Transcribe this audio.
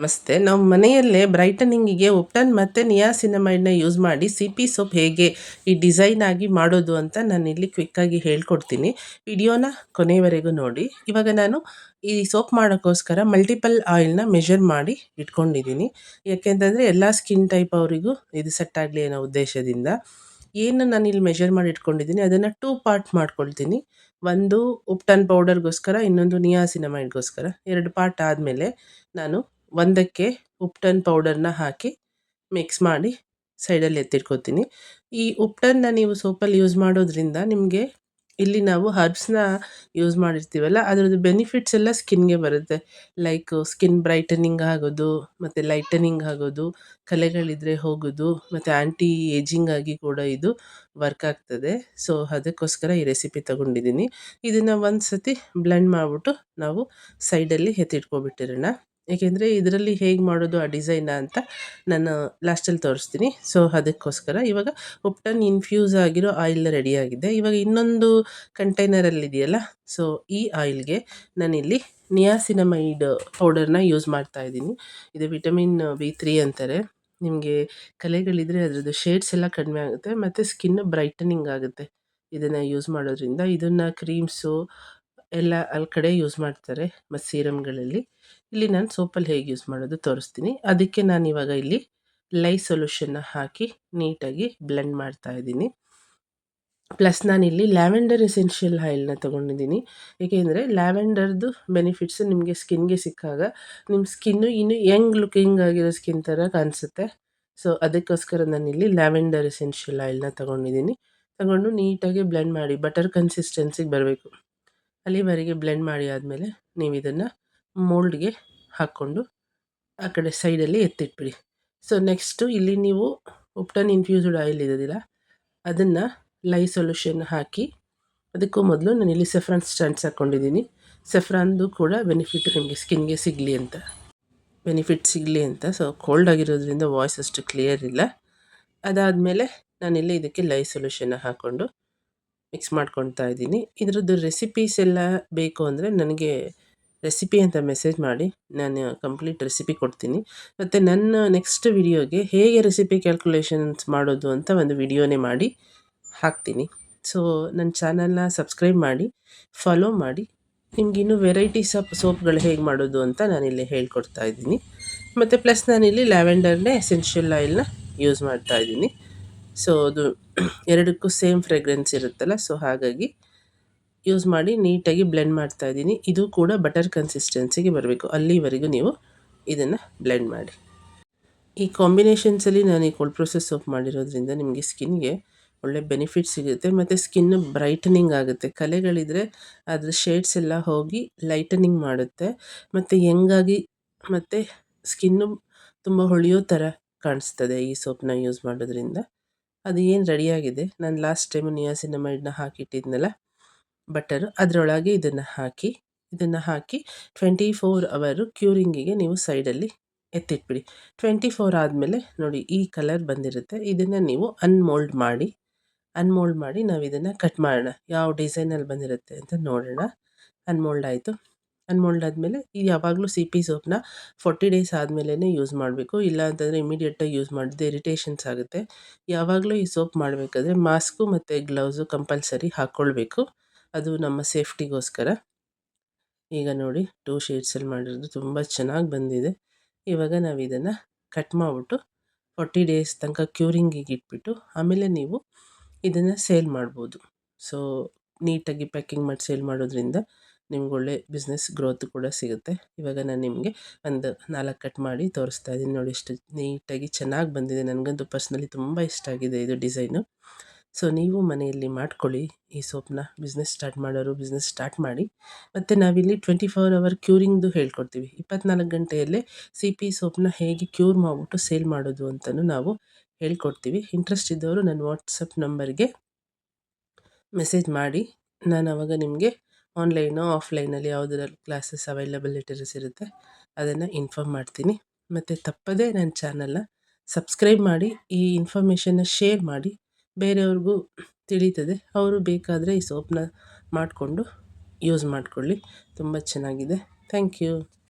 ನಮಸ್ತೆ. ನಾವು ಮನೆಯಲ್ಲೇ ಬ್ರೈಟನಿಂಗಿಗೆ ಉಪ್ಟನ್ ಮತ್ತು ನಿಯಾಸಿನಮೈಡ್‌ನ ಯೂಸ್ ಮಾಡಿ ಸಿಪಿ ಸೋಪ್ ಹೇಗೆ ಈ ಡಿಸೈನ್ ಆಗಿ ಮಾಡೋದು ಅಂತ ನಾನಿಲ್ಲಿ ಕ್ವಿಕ್ಕಾಗಿ ಹೇಳ್ಕೊಡ್ತೀನಿ. ವಿಡಿಯೋನ ಕೊನೆಯವರೆಗೂ ನೋಡಿ. ಇವಾಗ ನಾನು ಈ ಸೋಪ್ ಮಾಡೋಕ್ಕೋಸ್ಕರ ಮಲ್ಟಿಪಲ್ ಆಯಿಲ್‌ನ ಮೆಷರ್ ಮಾಡಿ ಇಟ್ಕೊಂಡಿದ್ದೀನಿ. ಯಾಕೆಂತಂದರೆ ಎಲ್ಲ ಸ್ಕಿನ್ ಟೈಪ್ ಅವರಿಗೂ ಇದು ಸೆಟ್ ಆಗಲಿ ಅನ್ನೋ ಉದ್ದೇಶದಿಂದ. ಏನು ನಾನಿಲ್ಲಿ ಮೆಷರ್ ಮಾಡಿ ಇಟ್ಕೊಂಡಿದ್ದೀನಿ ಅದನ್ನು 2 ಪಾರ್ಟ್ ಮಾಡ್ಕೊಳ್ತೀನಿ. ಒಂದು ಉಪ್ಟನ್ ಪೌಡರ್‌ಗೋಸ್ಕರ, ಇನ್ನೊಂದು ನಿಯಾಸಿನಮೈಡ್‌ಗೋಸ್ಕರ. 2 ಪಾರ್ಟ್ ಆದಮೇಲೆ ನಾನು ಒಂದಕ್ಕೆ ಉಪ್ಟನ್ ಪೌಡರ್‌ನ ಹಾಕಿ ಮಿಕ್ಸ್ ಮಾಡಿ ಸೈಡಲ್ಲಿ ಎತ್ತಿಟ್ಕೋತೀನಿ. ಈ ಉಪ್ಟನ್ನ ನೀವು ಸೋಪಲ್ಲಿ ಯೂಸ್ ಮಾಡೋದ್ರಿಂದ ನಿಮಗೆ ಇಲ್ಲಿ ನಾವು ಹರ್ಬ್ಸ್‌ನ ಯೂಸ್ ಮಾಡಿರ್ತೀವಲ್ಲ, ಅದರದ್ದು ಬೆನಿಫಿಟ್ಸ್ ಎಲ್ಲ ಸ್ಕಿನ್‌ಗೆ ಬರುತ್ತೆ. ಲೈಕ್ ಸ್ಕಿನ್ ಬ್ರೈಟನಿಂಗ್ ಆಗೋದು, ಮತ್ತು ಲೈಟನಿಂಗ್ ಆಗೋದು, ಕಲೆಗಳಿದ್ರೆ ಹೋಗೋದು, ಮತ್ತು ಆ್ಯಂಟಿ ಏಜಿಂಗ್ ಆಗಿ ಕೂಡ ಇದು ವರ್ಕ್ ಆಗ್ತದೆ. ಸೊ ಅದಕ್ಕೋಸ್ಕರ ಈ ರೆಸಿಪಿ ತಗೊಂಡಿದ್ದೀನಿ. ಇದನ್ನು ಒಂದು ಸತಿ ಬ್ಲೆಂಡ್ ಮಾಡಿಬಿಟ್ಟು ನಾವು ಸೈಡಲ್ಲಿ ಎತ್ತಿಟ್ಕೊಬಿಟ್ಟಿರೋಣ. ಏಕೆಂದರೆ ಇದರಲ್ಲಿ ಹೇಗೆ ಮಾಡೋದು ಆ ಡಿಸೈನ ಅಂತ ನಾನು ಲಾಸ್ಟಲ್ಲಿ ತೋರಿಸ್ತೀನಿ. ಸೊ ಅದಕ್ಕೋಸ್ಕರ ಇವಾಗ ಉಪ್ಟನ್ ಇನ್ಫ್ಯೂಸ್ ಆಗಿರೋ ಆಯಿಲ್ ರೆಡಿಯಾಗಿದೆ. ಇವಾಗ ಇನ್ನೊಂದು ಕಂಟೈನರಲ್ಲಿದೆಯಲ್ಲ, ಸೊ ಈ ಆಯಿಲ್ಗೆ ನಾನಿಲ್ಲಿ ನಿಯಾಸಿನಮೈಡ್ ಪೌಡರ್‌ನ ಯೂಸ್ ಮಾಡ್ತಾ ಇದ್ದೀನಿ. ಇದು ವಿಟಮಿನ್ B3 ಅಂತಾರೆ. ನಿಮಗೆ ಕಲೆಗಳಿದ್ರೆ ಅದರದ್ದು ಶೇಡ್ಸ್ ಎಲ್ಲ ಕಡಿಮೆ ಆಗುತ್ತೆ ಮತ್ತು ಸ್ಕಿನ್ ಬ್ರೈಟನಿಂಗ್ ಆಗುತ್ತೆ ಇದನ್ನು ಯೂಸ್ ಮಾಡೋದ್ರಿಂದ. ಇದನ್ನು ಕ್ರೀಮ್ಸು ಎಲ್ಲ ಕಡೆ ಯೂಸ್ ಮಾಡ್ತಾರೆ ಮತ್ತು ಸೀರಮ್ಗಳಲ್ಲಿ. ಇಲ್ಲಿ ನಾನು ಸೋಪಲ್ಲಿ ಹೇಗೆ ಯೂಸ್ ಮಾಡೋದು ತೋರಿಸ್ತೀನಿ. ಅದಕ್ಕೆ ನಾನಿವಾಗ ಇಲ್ಲಿ ಲೈ ಸೊಲ್ಯೂಷನ್ನ ಹಾಕಿ ನೀಟಾಗಿ ಬ್ಲೆಂಡ್ ಮಾಡ್ತಾ ಇದ್ದೀನಿ. ಪ್ಲಸ್ ನಾನಿಲ್ಲಿ ಲ್ಯಾವೆಂಡರ್ ಎಸೆನ್ಷಿಯಲ್ ಆಯಿಲ್‌ನ ತೊಗೊಂಡಿದ್ದೀನಿ. ಏಕೆಂದರೆ ಲ್ಯಾವೆಂಡರ್ದು ಬೆನಿಫಿಟ್ಸು ನಿಮಗೆ ಸ್ಕಿನ್‌ಗೆ ಸಿಕ್ಕಾಗ ನಿಮ್ಮ ಸ್ಕಿನ್ನು ಇನ್ನೂ ಯಂಗ್ ಲುಕಿಂಗ್ ಆಗಿರೋ ಸ್ಕಿನ್ ಥರ ಕಾಣಿಸುತ್ತೆ. ಸೊ ಅದಕ್ಕೋಸ್ಕರ ನಾನಿಲ್ಲಿ ಲ್ಯಾವೆಂಡರ್ ಎಸೆನ್ಷಿಯಲ್ ಆಯಿಲ್‌ನ ತೊಗೊಂಡಿದ್ದೀನಿ. ತಗೊಂಡು ನೀಟಾಗಿ ಬ್ಲೆಂಡ್ ಮಾಡಿ ಬಟರ್ ಕನ್ಸಿಸ್ಟೆನ್ಸಿಗೆ ಬರಬೇಕು. ಅಲ್ಲಿವರೆಗೆ ಬ್ಲೆಂಡ್ ಮಾಡಿ ಆದಮೇಲೆ ನೀವು ಇದನ್ನು ಮೋಲ್ಡ್‌ಗೆ ಹಾಕ್ಕೊಂಡು ಆ ಕಡೆ ಸೈಡಲ್ಲಿ ಎತ್ತಿಟ್ಬಿಡಿ. ಸೊ ನೆಕ್ಸ್ಟು ಇಲ್ಲಿ ನೀವು ಉಪ್ಟನ್ ಇನ್ಫ್ಯೂಸ್ಡ್ ಆಯಿಲ್ ಇರೋದಿಲ್ಲ, ಅದನ್ನು ಲೈ ಸೊಲ್ಯೂಷನ್ ಹಾಕಿ, ಅದಕ್ಕೂ ಮೊದಲು ನಾನಿಲ್ಲಿ ಸೆಫ್ರಾನ್ ಸ್ಟಡ್ಸ್ ಹಾಕ್ಕೊಂಡಿದ್ದೀನಿ. ಸೆಫ್ರಾನ್ದು ಕೂಡ ಬೆನಿಫಿಟ್ ನಿಮಗೆ ಸ್ಕಿನ್ಗೆ ಸಿಗಲಿ ಅಂತ, ಬೆನಿಫಿಟ್ ಸಿಗಲಿ ಅಂತ. ಸೊ ಕೋಲ್ಡ್ ಆಗಿರೋದ್ರಿಂದ ವಾಯ್ಸ್ ಅಷ್ಟು ಕ್ಲಿಯರ್ ಇಲ್ಲ. ಅದಾದಮೇಲೆ ನಾನಿಲ್ಲಿ ಇದಕ್ಕೆ ಲೈ ಸೊಲ್ಯೂಷನ್ನ ಹಾಕ್ಕೊಂಡು ಮಿಕ್ಸ್ ಮಾಡ್ಕೊಳ್ತಾ ಇದ್ದೀನಿ. ಇದ್ರದ್ದು ರೆಸಿಪೀಸ್ ಎಲ್ಲ ಬೇಕು ಅಂದರೆ ನನಗೆ ರೆಸಿಪಿ ಅಂತ ಮೆಸೇಜ್ ಮಾಡಿ, ನಾನು ಕಂಪ್ಲೀಟ್ ರೆಸಿಪಿ ಕೊಡ್ತೀನಿ. ಮತ್ತು ನನ್ನ ನೆಕ್ಸ್ಟ್ ವಿಡಿಯೋಗೆ ಹೇಗೆ ರೆಸಿಪಿ ಕ್ಯಾಲ್ಕುಲೇಷನ್ಸ್ ಮಾಡೋದು ಅಂತ ಒಂದು ವಿಡಿಯೋನೇ ಮಾಡಿ ಹಾಕ್ತೀನಿ. ಸೊ ನನ್ನ ಚಾನಲ್ನ ಸಬ್ಸ್ಕ್ರೈಬ್ ಮಾಡಿ, ಫಾಲೋ ಮಾಡಿ. ನಿಮಗಿನ್ನೂ ವೆರೈಟೀಸ್ ಆಫ್ ಸೋಪ್ಗಳು ಹೇಗೆ ಮಾಡೋದು ಅಂತ ನಾನಿಲ್ಲಿ ಹೇಳ್ಕೊಡ್ತಾ ಇದ್ದೀನಿ. ಮತ್ತು ಪ್ಲಸ್ ನಾನಿಲ್ಲಿ ಲ್ಯಾವೆಂಡರ್ನೇ ಎಸೆನ್ಷಿಯಲ್ ಆಯಿಲ್ನ ಯೂಸ್ ಮಾಡ್ತಾ ಇದ್ದೀನಿ. ಸೊ ಅದು ಎರಡಕ್ಕೂ ಸೇಮ್ ಫ್ರೇಗ್ರೆನ್ಸ್ ಇರುತ್ತಲ್ಲ, ಸೊ ಹಾಗಾಗಿ ಯೂಸ್ ಮಾಡಿ ನೀಟಾಗಿ ಬ್ಲೆಂಡ್ ಮಾಡ್ತಾ ಇದ್ದೀನಿ. ಇದು ಕೂಡ ಬಟರ್ ಕನ್ಸಿಸ್ಟೆನ್ಸಿಗೆ ಬರಬೇಕು, ಅಲ್ಲಿವರೆಗೂ ನೀವು ಇದನ್ನು ಬ್ಲೆಂಡ್ ಮಾಡಿ. ಈ ಕಾಂಬಿನೇಷನ್ಸಲ್ಲಿ ನಾನು ಈ ಕೋಲ್ಡ್ ಪ್ರೋಸೆಸ್ ಸೋಪ್ ಮಾಡಿರೋದ್ರಿಂದ ನಿಮಗೆ ಸ್ಕಿನ್ಗೆ ಒಳ್ಳೆ ಬೆನಿಫಿಟ್ ಸಿಗುತ್ತೆ ಮತ್ತು ಸ್ಕಿನ್ನು ಬ್ರೈಟನಿಂಗ್ ಆಗುತ್ತೆ. ಕಲೆಗಳಿದ್ರೆ ಅದ್ರ ಶೇಡ್ಸ್ ಎಲ್ಲ ಹೋಗಿ ಲೈಟನಿಂಗ್ ಮಾಡುತ್ತೆ ಮತ್ತು ಯಂಗಾಗಿ ಮತ್ತು ಸ್ಕಿನ್ನು ತುಂಬ ಹೊಳೆಯೋ ಥರ ಕಾಣಿಸ್ತದೆ ಈ ಸೋಪ್ನ ಯೂಸ್ ಮಾಡೋದ್ರಿಂದ. ಅದು ಏನು ರೆಡಿಯಾಗಿದೆ, ನಾನು ಲಾಸ್ಟ್ ಟೈಮು ನಿಯಾಸಿನಮೈಡ್‌ನ ಹಾಕಿಟ್ಟಿದ್ನಲ್ಲ ಬಟರು, ಅದರೊಳಗೆ ಇದನ್ನು ಹಾಕಿ 24 ಅವರು ಕ್ಯೂರಿಂಗಿಗೆ ನೀವು ಸೈಡಲ್ಲಿ ಎತ್ತಿಟ್ಬಿಡಿ. 24 ಆದಮೇಲೆ ನೋಡಿ ಈ ಕಲರ್ ಬಂದಿರುತ್ತೆ. ಇದನ್ನು ನೀವು ಅನ್ಮೋಲ್ಡ್ ಮಾಡಿ ನಾವು ಇದನ್ನು ಕಟ್ ಮಾಡೋಣ. ಯಾವ ಡಿಸೈನಲ್ಲಿ ಬಂದಿರುತ್ತೆ ಅಂತ ನೋಡೋಣ. ಅನ್ಮೋಲ್ಡ್ ಆಯಿತು. ಅನ್ಮೋಲ್ಡ್ ಆದಮೇಲೆ ಇದು ಯಾವಾಗಲೂ ಸಿ ಪಿ ಸೋಪ್ನ 40 ಡೇಸ್ ಆದಮೇಲೇ ಯೂಸ್ ಮಾಡಬೇಕು. ಇಲ್ಲ ಅಂತಂದರೆ ಇಮಿಡಿಯೇಟಾಗಿ ಯೂಸ್ ಮಾಡಿದ್ರೆ ಇರಿಟೇಷನ್ಸ್ ಆಗುತ್ತೆ. ಯಾವಾಗಲೂ ಈ ಸೋಪ್ ಮಾಡಬೇಕಾದ್ರೆ ಮಾಸ್ಕು ಮತ್ತು ಗ್ಲೌಸು ಕಂಪಲ್ಸರಿ ಹಾಕ್ಕೊಳ್ಬೇಕು. ಅದು ನಮ್ಮ ಸೇಫ್ಟಿಗೋಸ್ಕರ. ಈಗ ನೋಡಿ 2 ಶೇಡ್ಸಲ್ಲಿ ಮಾಡಿರೋದು ತುಂಬ ಚೆನ್ನಾಗಿ ಬಂದಿದೆ. ಇವಾಗ ನಾವು ಇದನ್ನು ಕಟ್ ಮಾಡಿಬಿಟ್ಟು 40 ಡೇಸ್ ತನಕ ಕ್ಯೂರಿಂಗಿಗೆ ಇಟ್ಬಿಟ್ಟು ಆಮೇಲೆ ನೀವು ಇದನ್ನು ಸೇಲ್ ಮಾಡ್ಬೋದು. ಸೊ ನೀಟಾಗಿ ಪ್ಯಾಕಿಂಗ್ ಮಾಡಿ ಸೇಲ್ ಮಾಡೋದ್ರಿಂದ ನಿಮ್ಗೆ ಒಳ್ಳೆ ಬಿಸ್ನೆಸ್ ಗ್ರೋತ್ ಕೂಡ ಸಿಗುತ್ತೆ. ಇವಾಗ ನಾನು ನಿಮಗೆ ಒಂದು 4 ಕಟ್ ಮಾಡಿ ತೋರಿಸ್ತಾ ಇದ್ದೀನಿ. ನೋಡಿ ಎಷ್ಟು ನೀಟಾಗಿ ಚೆನ್ನಾಗಿ ಬಂದಿದೆ. ನನಗಂತೂ ಪರ್ಸ್ನಲಿ ತುಂಬ ಇಷ್ಟ ಆಗಿದೆ ಇದು ಡಿಸೈನು. ಸೊ ನೀವು ಮನೆಯಲ್ಲಿ ಮಾಡ್ಕೊಳ್ಳಿ ಈ ಸೋಪ್ನ. ಬಿಸ್ನೆಸ್ ಸ್ಟಾರ್ಟ್ ಮಾಡೋರು ಬಿಸ್ನೆಸ್ ಸ್ಟಾರ್ಟ್ ಮಾಡಿ. ಮತ್ತು ನಾವಿಲ್ಲಿ 24 ಅವರ್ ಕ್ಯೂರಿಂಗ್ದು ಹೇಳ್ಕೊಡ್ತೀವಿ. 24 ಗಂಟೆಯಲ್ಲೇ ಸಿ ಪಿ ಸೋಪ್ನ ಹೇಗೆ ಕ್ಯೂರ್ ಮಾಡಿಬಿಟ್ಟು ಸೇಲ್ ಮಾಡೋದು ಅಂತಲೂ ನಾವು ಹೇಳ್ಕೊಡ್ತೀವಿ. ಇಂಟ್ರೆಸ್ಟ್ ಇದ್ದವರು ನನ್ನ ವಾಟ್ಸಪ್ ನಂಬರ್ಗೆ ಮೆಸೇಜ್ ಮಾಡಿ. ನಾನು ಆವಾಗ ನಿಮಗೆ ಆನ್ಲೈನೋ ಆಫ್ಲೈನಲ್ಲಿ ಯಾವುದರಲ್ಲಿ ಕ್ಲಾಸಸ್ ಅವೈಲಬಿಲಿಟೀಸ್ ಇರುತ್ತೆ ಅದನ್ನು ಇನ್ಫಾರ್ಮ್ ಮಾಡ್ತೀನಿ. ಮತ್ತು ತಪ್ಪದೇ ನನ್ನ ಚಾನಲ್ನ ಸಬ್ಸ್ಕ್ರೈಬ್ ಮಾಡಿ, ಈ ಇನ್ಫಾರ್ಮೇಷನ್ನ ಶೇರ್ ಮಾಡಿ. ಬೇರೆಯವ್ರಿಗೂ ತಿಳಿತದೆ, ಅವರು ಬೇಕಾದರೆ ಈ ಸೋಪ್ನ ಮಾಡಿಕೊಂಡು ಯೂಸ್ ಮಾಡಿಕೊಳ್ಳಿ. ತುಂಬ ಚೆನ್ನಾಗಿದೆ. Thank you.